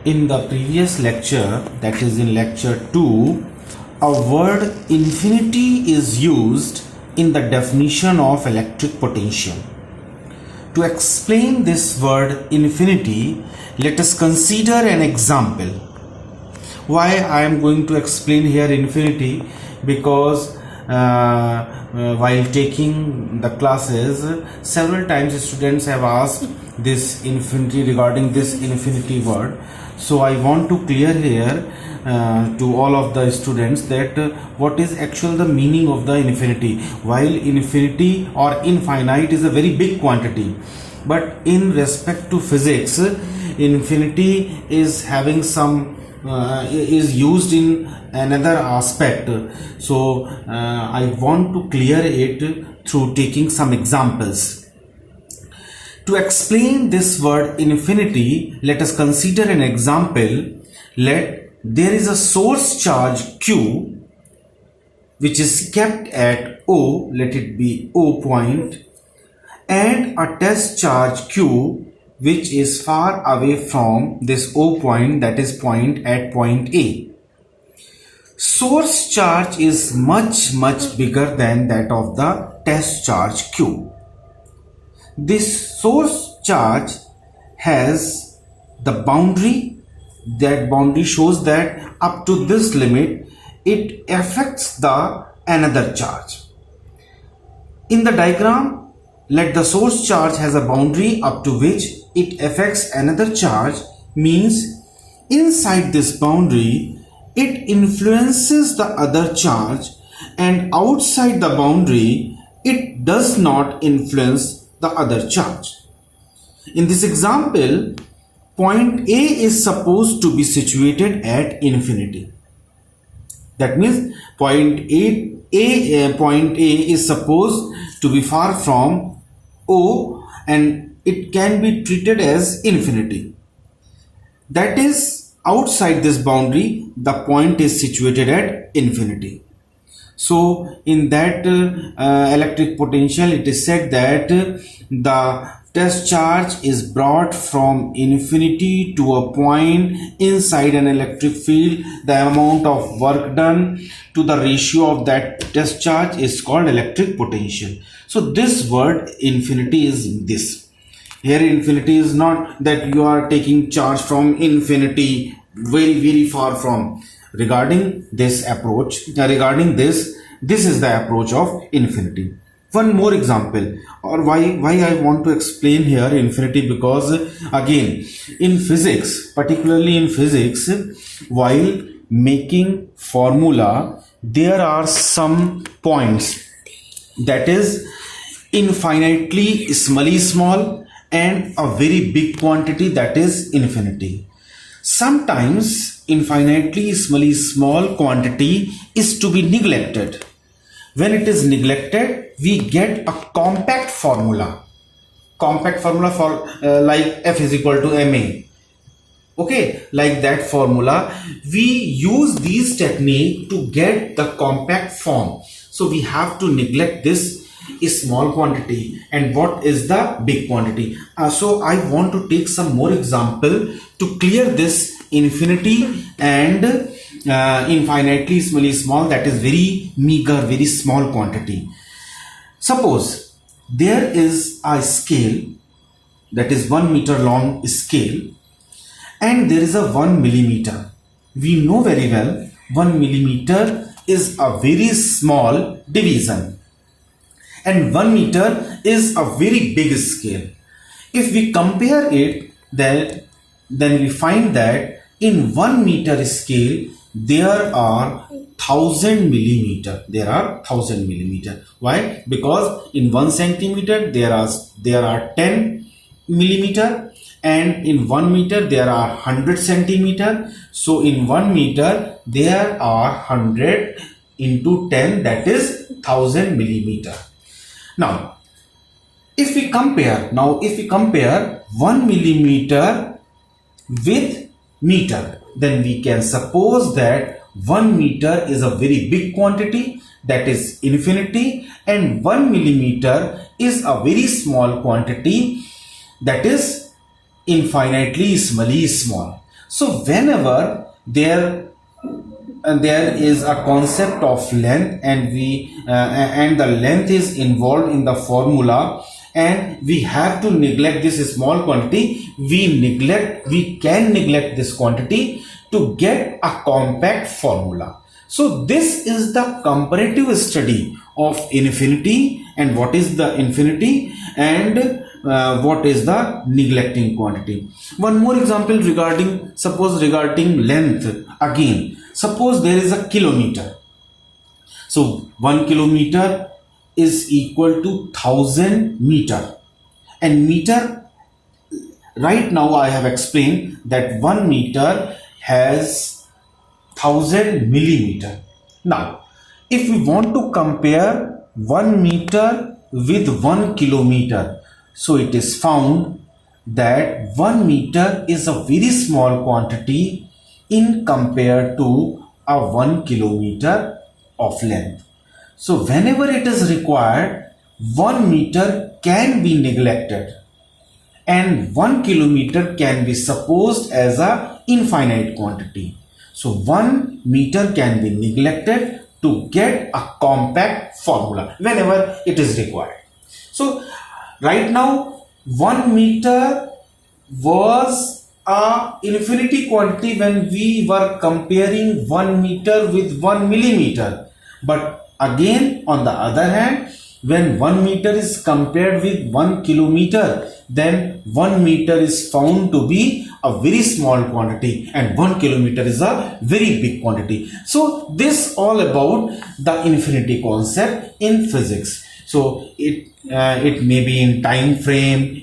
In the previous lecture, that is in lecture 2, a word infinity is used in the definition of electric potential. To explain this word infinity, let us consider an example. Why I am going to explain here infinity? Because while taking the classes, several times students have asked this infinity, regarding this infinity word. So I want to clear here to all of the students that what is actually the meaning of the infinity. While infinity or infinite is a very big quantity, but in respect to physics, infinity is having some is used in another aspect. So I want to clear it through taking some examples. To explain this word infinity, let us consider an example. Let there is a source charge Q which is kept at O, let it be O point, and a test charge Q which is far away from this O point, that is point at point A. Source charge is much bigger than that of the test charge Q. This source charge has the boundary. That boundary shows that up to this limit it affects the another charge. In the diagram, let the source charge has a boundary up to which it affects another charge, means inside this boundary it influences the other charge, and outside the boundary it does not influence the other charge. In this example, point A is supposed to be situated at infinity. That means point A is supposed to be far from O, and it can be treated as infinity. That is, outside this boundary the point is situated at infinity. So in that electric potential, it is said that the test charge is brought from infinity to a point inside an electric field. The amount of work done to the ratio of that test charge is called electric potential. So this word infinity is this. Here infinity is not that you are taking charge from infinity very far from. Regarding this approach, this is the approach of infinity. One more example, or why I want to explain here infinity, because again in physics, particularly in physics, while making formula, there are some points that is infinitely small and a very big quantity, that is infinity. Sometimes infinitely small quantity is to be neglected. When it is neglected, we get a compact formula for like F is equal to ma. Okay, like that formula, we use these technique to get the compact form. So we have to neglect this small quantity, and what is the big quantity. So I want to take some more example to clear this infinity and infinitely small, that is very meager, very small quantity. Suppose there is a scale that is 1 meter long scale, and there is a 1 millimeter. We know very well 1 millimeter is a very small division, and 1 meter is a very big scale. If we compare it, then we find that in 1 meter scale there are 1000 millimeter. Why? Because in 1 centimeter there are 10 millimeter, and in 1 meter there are 100 centimeter. So in 1 meter there are 100 into 10, that is 1000 millimeter. Now if we compare 1 millimeter with meter, then we can suppose that 1 meter is a very big quantity, that is infinity, and 1 millimeter is a very small quantity, that is infinitely small. So whenever there is a concept of length and the length is involved in the formula, and we have to neglect this small quantity, we can neglect this quantity to get a compact formula. So this is the comparative study of infinity, and what is the infinity, and what is the neglecting quantity. One more example regarding length. Again, suppose there is a kilometer. So 1 kilometer is equal to 1000 meter, and meter, right now I have explained that 1 meter has 1000 millimeter. Now if we want to compare 1 meter with 1 kilometer, so it is found that 1 meter is a very small quantity in compared to a 1 kilometer of length. So whenever it is required, 1 meter can be neglected and 1 kilometer can be supposed as a infinite quantity. So 1 meter can be neglected to get a compact formula whenever it is required. So right now 1 meter was a infinity quantity when we were comparing 1 meter with 1 millimeter. But again, on the other hand, when 1 meter is compared with 1 kilometer, then 1 meter is found to be a very small quantity and 1 kilometer is a very big quantity. So this all about the infinity concept in physics. So it may be in time frame,